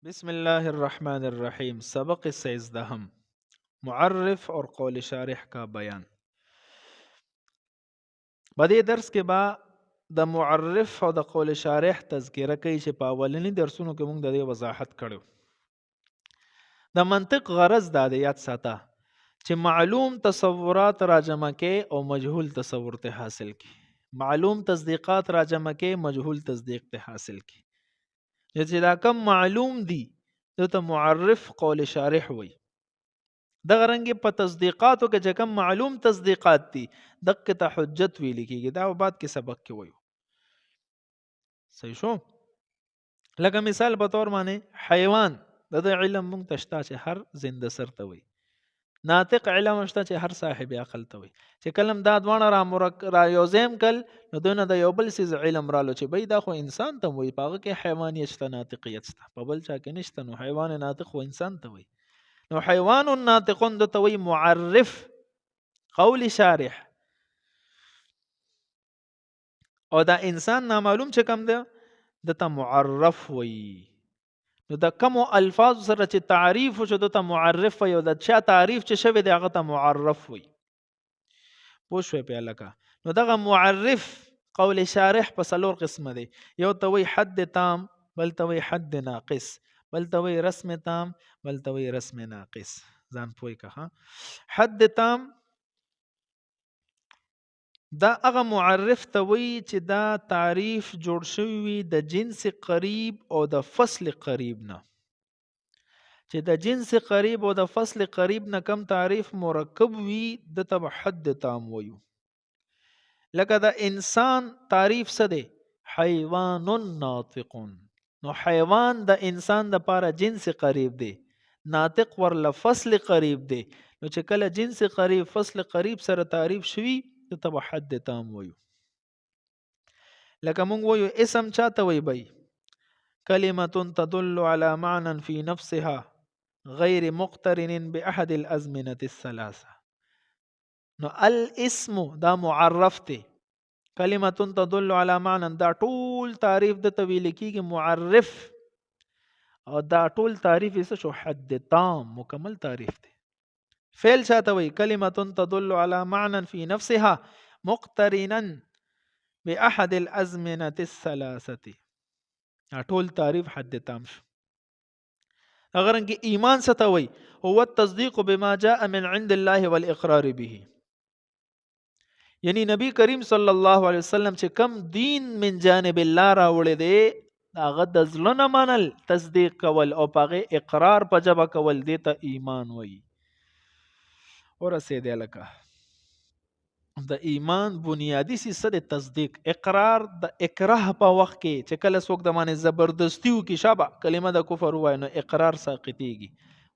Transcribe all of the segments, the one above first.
بسم الله الرحمن الرحیم. سبق 13 معرف اور قول شارح کا بیان. په دې درس کې به د معرف او د قول شارح تذکره کوي چې په اولنی درسونو کې موږ د دې وضاحت کړو. د منطق غرض دا دی، یاد ساته چې معلوم تصورات راجمع کې او مجهول تصور ته حاصل کی. معلوم تصدیقات راجمع کې، مجهول تصدیق ته حاصل کی. چې دا کم معلوم دي ته معرف قول شارح وي. دغه رنګ په تصدیقاتو کې چې کوم معلوم تصدیقات دي دغه ته حجت ویل کېږي. دا بعد کې سبق کې وایو. صحیح شو؟ لکه مثال په تور باندې حیوان د علم مونږ تشتا چې هر زنده سر ته وي. ناطق علم شته چې هر صاحب عقل ته وي. چې کلم دا دوانه را یوزیم کل نو دونه د یو بل سیز علم رالو چې بای دا خو انسان ته وي، پاغه کې حیوانیت شته، ناطقیت شته، په بل چا کې نشته. نو حیوان ناطق خو انسان ته وي. نو حیوان ناطقون د توي معرف قول شارح، او دا انسان نامعلوم چې کم دی د ته معرف وي. نو د کوم الفاظ سره چې تعریف شو د ته معرف وي، او د چا تعریف چې شوی دی هغه ته معرف وي. پوه شوې په لکه. نو دغه معرف قول شارح په څلور قسمه دی. یو ته وی حد تام، بل ته وی حد ناقص، بل ته وی رسم تام، بل ته وی رسم ناقص. ځان پوي که حد تام دا هغه معرف ته وی چې دا تعریف جوړ شوی وي د جنس قریب او د فصل قریب نه. چې د جنس قریب او د فصل قریب نه کم تعریف مرکب وي د ته حد تام ویو. لکه د انسان تعریف څه دی؟ حیوان ناطق. نو حیوان د انسان د پاره جنس قریب دی، ناطق ورله فصل قریب دی. نو چې کله جنس قریب فصل قریب سره تعریف شوی د ته حد تام ویو. لکه مونږ ویو اسم چاته وی بی؟ کلمه تدل على معنى في نفسها غیر مقترن باحد الازمنه الثلاثه. نو الاسم دا معرف دی، کلمه تدل على معنى دا ټول تعریف د تویل کیږي معرف، او دا ټول تعریف یې شو حد تام مکمل تعریف دی. فعل چاته وی؟ کلمه تدل على معنى في نفسها مقترنا باحد الازمنه الثلاثه. ټول تعریف حد تام شو. اگر انکه ایمان څه وی؟ هو التصدیق بما جاء من عند الله والاقرار به. یعنی نبی کریم صلی الله علیه وسلم چې کم دین من جانب الله راوړی دی هغه د زړه نه منل، تصدیق کول او پاغه اقرار په جبه کول دی ته ایمان وی. ورسېدی لکه د ایمان بنیادی سیسه د تصدیق، اقرار. د اکراه په وخت کې چې کله څوک د باندې زبردستی وکړي شابه کلمه د کفر وای نو اقرار ساقطیږي.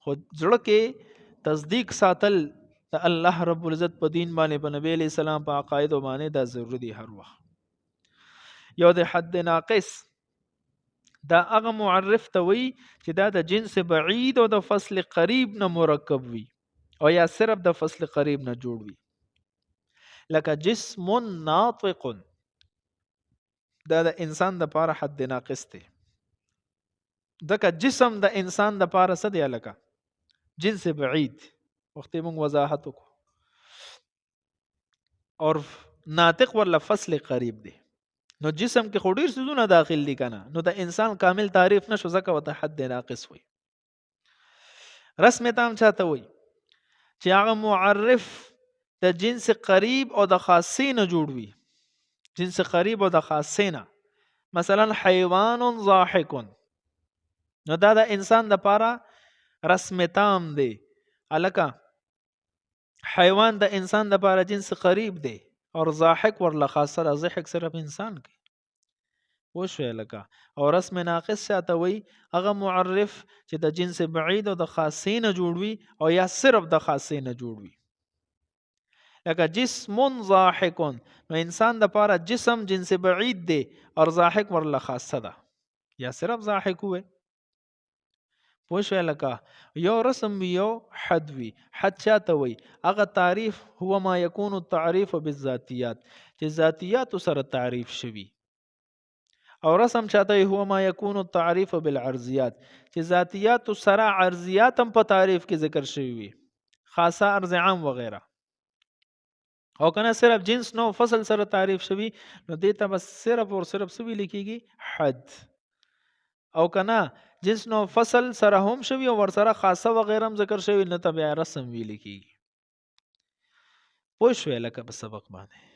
خو زړه کې تصدیق ساتل د الله رب العزت په دین باندې، په نبی علیہ السلام په عقاید باندې دا ضروری دی هر وخت. یو د حد ناقص دا هغه معرف ته وی چې دا د جنس بعید او د فصل قریب نه مرکب وي، او یا صرف د فصل قریب نه جوړ وي. لکه جسم ناطق دا د انسان د پاره حد ناقص دی. دکه جسم د انسان د پاره څه دی؟ لکه جنس بعید، وخت موږ وضاحت وکړو. اور ناطق ورله فصل قریب دی. نو جسم کې خو ډیر څیزونه داخل دي کنه، نو د انسان کامل تعریف نشو ځکه وته حد ناقص وي. رسم تام چاته وي؟ چې هغه معرف د جنس قریب او د خاصه نه جوړ وي. جنس قریب او د خاصه نه، مثلا حیوان ضاحک، نو دا د انسان د پاره رسم تام دی. الکه حیوان د انسان د پاره جنس قریب دی، اور ضاحک ورله خاصه را ضحک صرف انسان کی. وشوی لکه. او رسم ناقص چاته وی؟ هغه معرف چې د جنس بعید او د خاصه نه جوړ وي، او یا صرف د خاصه نه جوړ وي. لکه جسم ضاحک، نو انسان د پاره جسم جنس بعید دی، اور ضاحک ورله خاصه ده، یا صرف ضاحک وي. پوښه لکه یو رسم وی یو حد وی. حد چاته وی؟ هغه تعریف هو ما یکون التعریف بالذاتیات، چې ذاتیات سره تعریف شوی، او رسم چاته هو ما يكون التعريف بالعرضيات چې ذاتيات سره عرضيات هم په تعریف کې ذکر شوی وي خاصه عرض عام وغیرہ او کنه صرف جنس نو فصل سره تعریف شوی نو دیتا بس صرف اور صرف سوی لیکيږي حد او کنه جنس نو فصل سره هم شوی او ور سره خاصه وغیرہ هم ذکر شوی نه تبع رسم وی لیکيږي پوه شو لکه په سبق باندې